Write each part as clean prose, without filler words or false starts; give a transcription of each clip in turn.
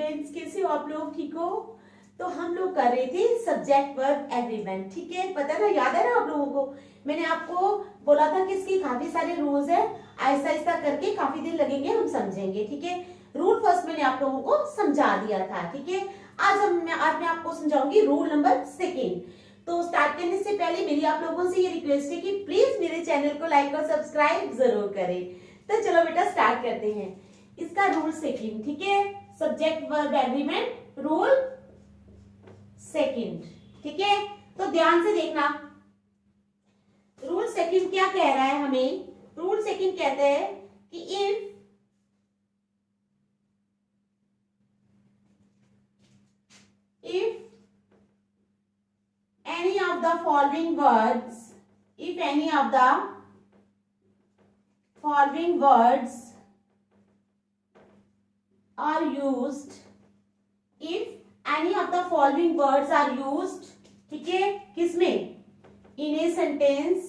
Students, कैसे हो आप लोग? ठीक हो? तो हम लोग कर रहे थे सब्जेक्ट वर्ब एग्रीमेंट। ठीक है, पता ना, याद है ना आप लोगों को? मैंने आपको बोला था कि इसके काफी सारे रूल्स है, ऐसा ऐसा करके काफी दिन लगेंगे, हम समझेंगे। ठीक है, रूल फर्स्ट मैंने आप लोगों को समझा दिया था। ठीक है, आज मैं आपको समझाऊंगी रूल नंबर सेकेंड। तो स्टार्ट करने से पहले मेरी आप लोगों से ये रिक्वेस्ट है कि प्लीज मेरे चैनल को लाइक और सब्सक्राइब जरूर करें। तो चलो बेटा स्टार्ट करते हैं इसका रूल सेकंड। ठीक है, subject verb agreement rule second. ठीक है, तो ध्यान से देखना। रूल सेकंड क्या कह रहा है हमें? रूल सेकंड कहते हैं कि if any of the following words, if any of the following words are used, if any of the following words are used, ठीक है, किसमें? in a sentence,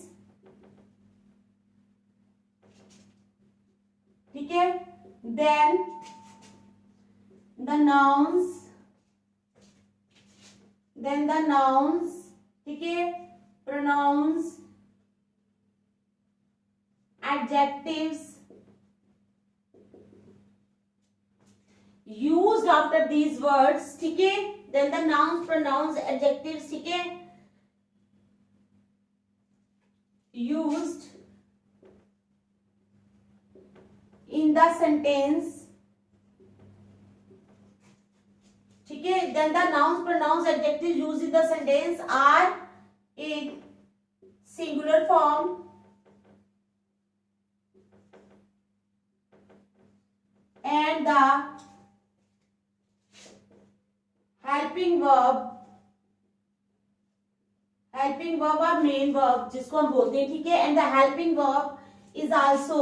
ठीक है, then the nouns, ठीक है, pronouns, adjectives used after these words, ठीक है, then the nouns, pronouns, adjectives, ठीक है, used in the sentence, ठीक है, then the nouns, pronouns, adjectives used in the sentence are in singular form and the helping verb or main verb जिसको हम बोलते हैं, ठीक है, and the helping verb is also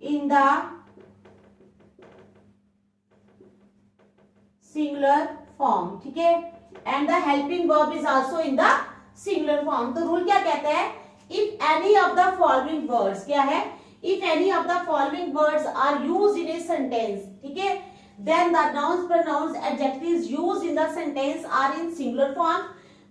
in the singular form, ठीक है, and the helping verb is also in the singular form। तो rule क्या कहता है? if any of the following words, क्या है? if any of the following words are used in a sentence, ठीक है, then the nouns, pronouns, adjectives used in the sentence are in singular form,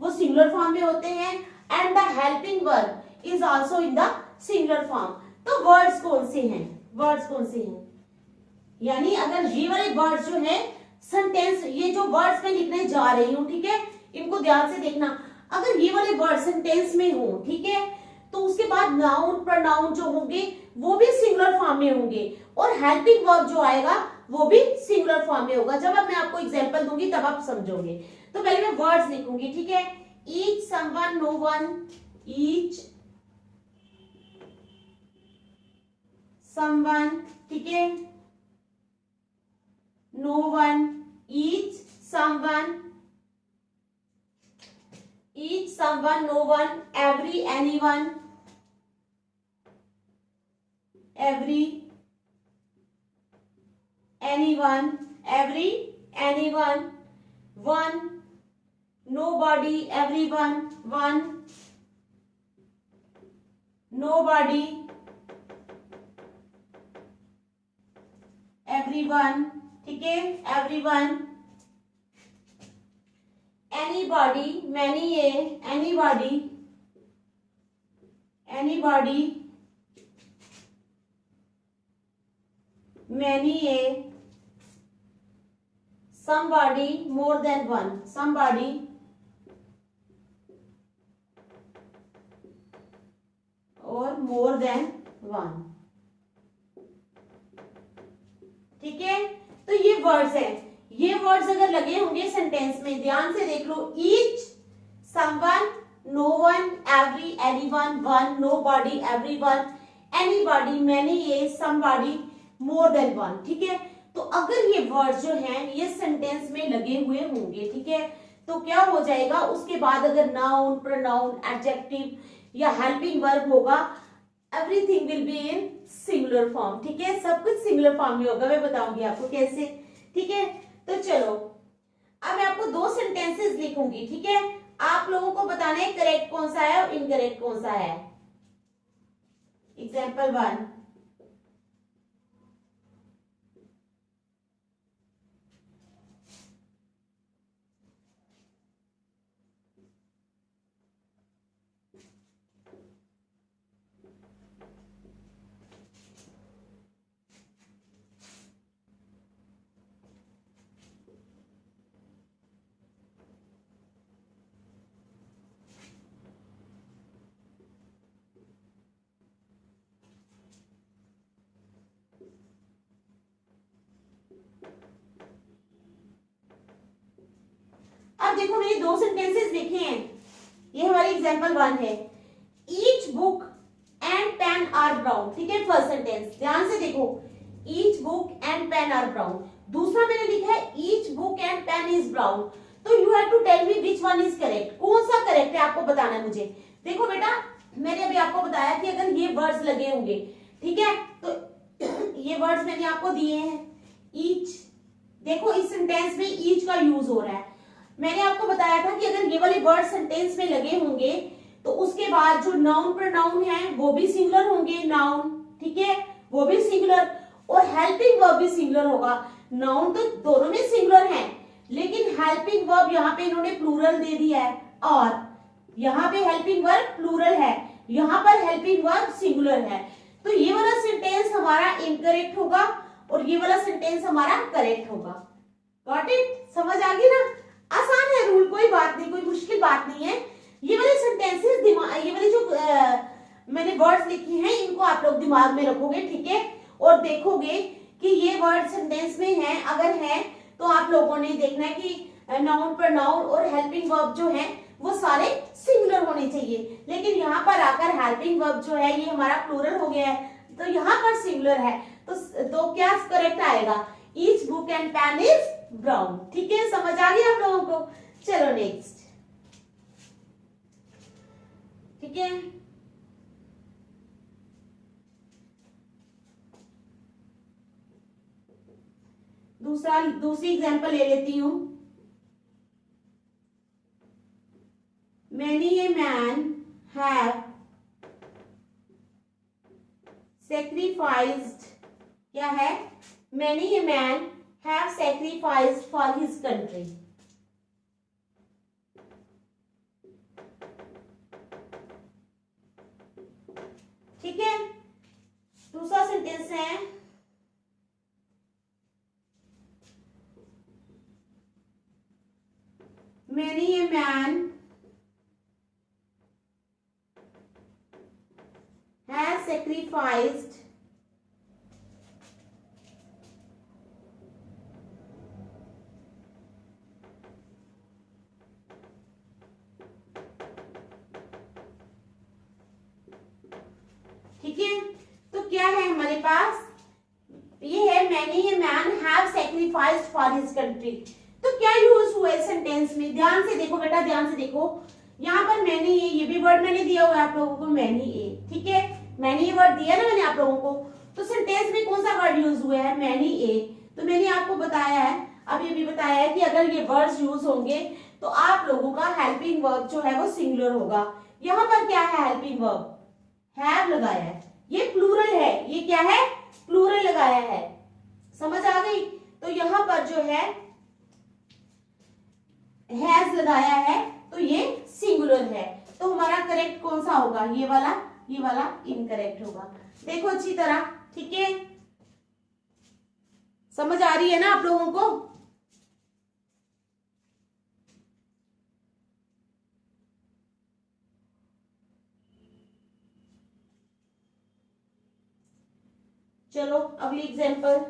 वो singular form में होते हैं, and the helping verb is also in the singular form। तो words कौन से हैं? वर्ड्स कौन से हैं? यानी अगर ये वाले वर्ड्स जो है सेंटेंस, ये जो वर्ड्स मैं लिखने जा रही हूँ, ठीक है, इनको ध्यान से देखना। अगर ये वाले वर्ड सेंटेंस में हो, ठीक है, तो उसके बाद नाउन, प्रोनाउन जो होंगे वो भी सिंगुलर फॉर्म में होंगे, और हेल्पिंग वर्ब जो आएगा वो भी सिंगुलर फॉर्म में होगा। जब अब मैं आपको एग्जांपल दूंगी तब आप समझोगे। तो पहले मैं वर्ड्स लिखूंगी, ठीक है, each, someone, no one, each, someone, ठीक है, no one, each, someone, no one, every, anyone, every, anyone, every, anyone, one, nobody, everyone, one, nobody, everyone, ठीक है, everyone, anybody, many, anybody, anybody, many, somebody, more than one, somebody, और more than one, ठीक है। तो ये words हैं, ये words अगर लगे होंगे सेंटेंस में, ध्यान से देख लो, each, someone, no one, every, anyone, one, nobody, everyone, anybody, many, somebody, more than one, ठीक है। तो अगर ये वर्ड्स जो हैं ये सेंटेंस में लगे हुए होंगे, ठीक है, तो क्या हो जाएगा? उसके बाद अगर नाउन, प्रोनाउन, एडजेक्टिव या हेल्पिंग वर्ब होगा, everything will be in singular form, ठीक है, सब कुछ सिंगुलर फॉर्म में होगा। मैं बताऊंगी आपको कैसे, ठीक है। तो चलो अब मैं आपको दो सेंटेंसेस लिखूंगी, ठीक है, आप लोगों को बताना है करेक्ट कौन सा है और इनकरेक्ट कौन सा है। एग्जाम्पल 1, हमने दो सेंटेंसेस लिखे हैं, ये हमारी एग्जांपल 1 है। Each book and pen are brown, ठीक है, फर्स्ट सेंटेंस ध्यान से देखो, each book and pen are brown. दूसरा मैंने लिखा है each book and pen is brown, तो you have to tell me which one is correct, कौन सा करेक्ट है आपको बताना है मुझे। देखो बेटा, मैंने अभी आपको बताया कि अगर ये वर्ड्स लगे होंगे, ठीक है, तो ये वर्ड्स मैंने आपको दिए हैं, ईच, देखो इस सेंटेंस में ईच का यूज हो रहा है। मैंने आपको बताया था कि अगर ये वाले वर्ड सेंटेंस में लगे होंगे तो उसके बाद जो नाउन प्रोनाउन है वो भी सिंगुलर होंगे, नाउन, ठीक है, वो भी सिंगुलर, और हेल्पिंग वर्ब भी सिंगुलर होगा। नाउन तो दोनों में सिंगुलर है, लेकिन हेल्पिंग वर्ब यहाँ पे इन्होंने प्लूरल दे दिया है, और यहाँ पे हेल्पिंग वर्ब प्लूरल है, यहाँ पर हेल्पिंग वर्ब सिंगुलर है। तो ये वाला सेंटेंस हमारा इनकरेक्ट होगा और ये वाला सेंटेंस हमारा करेक्ट होगा। गॉट इट, समझ आ गई ना, आसान है रूल, कोई बात नहीं, कोई मुश्किल बात नहीं है। ये वाले सेंटेंसेस ये वाले जो मैंने वर्ड्स लिखे हैं इनको आप लोग दिमाग में रखोगे, ठीक है, और देखोगे कि ये वर्ड सेंटेंस में है, अगर है तो आप लोगों ने देखना है कि नाउन प्रोनाउन और हेल्पिंग वर्ब जो है वो सारे सिंगुलर होने चाहिए, लेकिन यहाँ पर आकर हेल्पिंग वर्ब जो है ये हमारा प्लूरल हो गया है, तो यहाँ पर सिंगुलर है, तो क्या करेक्ट आएगा, each book and pen is brown, ठीक है, समझ आ गया आप लोगों को। चलो नेक्स्ट, ठीक है, दूसरी एग्जांपल ले लेती हूं। Many a man have sacrificed, क्या है, many a man have sacrificed for his country, ठीक है। दूसरा सेंटेंस है many a man has sacrificed ठीक है। तो क्या है हमारे पास, ये है many a man have sacrificed for his country। तो क्या यूज हुआ है सेंटेंस में, ध्यान से देखो बेटा, ध्यान से देखो, यहाँ पर मैनी ए, ये भी वर्ड मैंने दिया हुआ है आप लोगों को, मैनी ए, ठीक है, मैनी ए वर्ड दिया ना मैंने आप लोगों को, तो सेंटेंस में कौन सा वर्ड यूज हुआ है, मैनी ए। तो मैंने आपको बताया है, अब ये भी बताया है कि अगर ये वर्ड्स यूज होंगे तो आप लोगों का हेल्पिंग वर्ब जो है वो सिंगुलर होगा। यहाँ पर क्या है, हेल्पिंग वर्ब हैव लगाया है, ये प्लूरल है, ये क्या है, प्लूरल लगाया है, समझ आ गई। तो यहाँ पर जो है हैज लगाया है तो ये सिंगुलर है, तो हमारा करेक्ट कौन सा होगा, ये वाला इनकरेक्ट होगा। देखो अच्छी तरह, ठीक है, समझ आ रही है ना आप लोगों को। चलो अगली एग्जांपल,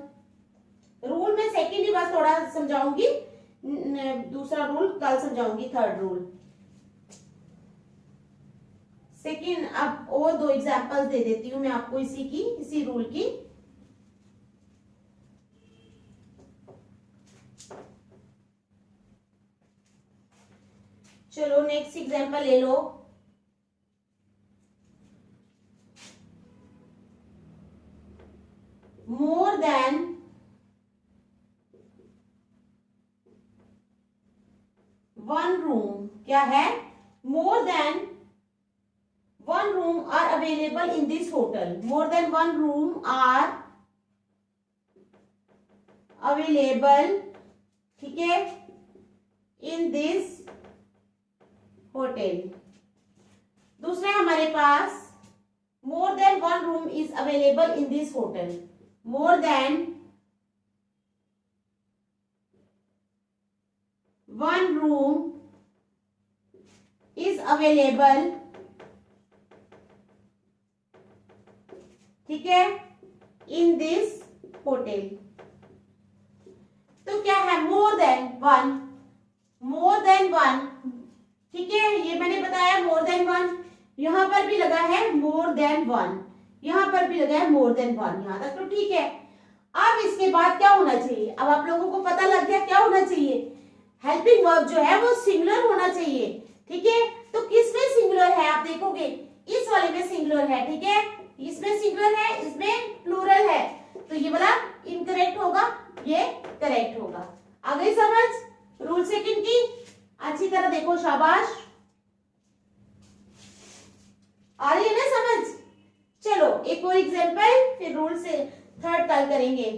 रूल में सेकंड ही बस थोड़ा समझाऊंगी, दूसरा रूल कल समझाऊंगी, थर्ड रूल सेकंड। अब और दो एग्जांपल्स दे देती हूं मैं आपको इसी रूल की। चलो नेक्स्ट एग्जांपल ले लो, मोर देन वन रूम, क्या है, more than one room are available in this hotel, more than one room are available, ठीक है, इन दिस होटल। दूसरा हमारे पास more than one room is available in this hotel, more than one room is available, ठीक है, in this hotel. तो क्या है, more than one, more than one, ठीक है, ये मैंने बताया मोर देन वन, यहां पर भी लगा है मोर देन वन, यहां पर भी लगा है मोर देन वन, यहां तक तो ठीक है। अब इसके बाद क्या होना चाहिए, अब आप लोगों को पता लग गया क्या होना चाहिए, हेल्पिंग वर्ब जो है वो सिंगुलर होना चाहिए, ठीक है। तो किसमें सिंगुलर है आप देखोगे, इस वाले में सिंगुलर है, ठीक है, इसमें सिंगुलर है, इसमें प्लूरल है, तो ये वाला इनकरेक्ट होगा, ये करेक्ट होगा। आ गई समझ रूल सेकंड की, अच्छी तरह देखो, शाबाश, आ रही है ना समझ। चलो एक और एग्जांपल, फिर रूल से थर्ड कल करेंगे।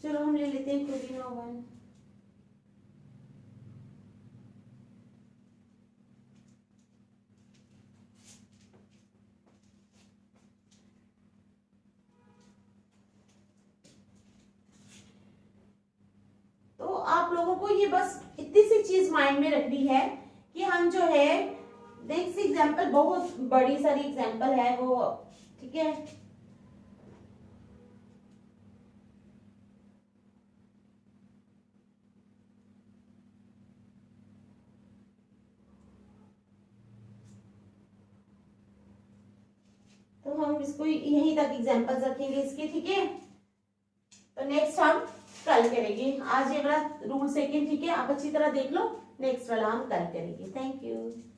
चलो हम ले लेते हैं क्वेश्चन नंबर 1। तो आप लोगों को ये बस इतनी सी चीज माइंड में रखनी है कि हम जो है, देख सी एग्जांपल, बहुत बड़ी सारी एग्जांपल है वो, ठीक है। तो हम इसको यहीं तक एग्जांपल्स रखेंगे इसके, ठीक है। तो नेक्स्ट हम कल करेंगे, आज ये वाला रूल सेकंड, ठीक है, आप अच्छी तरह देख लो, नेक्स्ट वाला हम कल करेंगे। Thank you.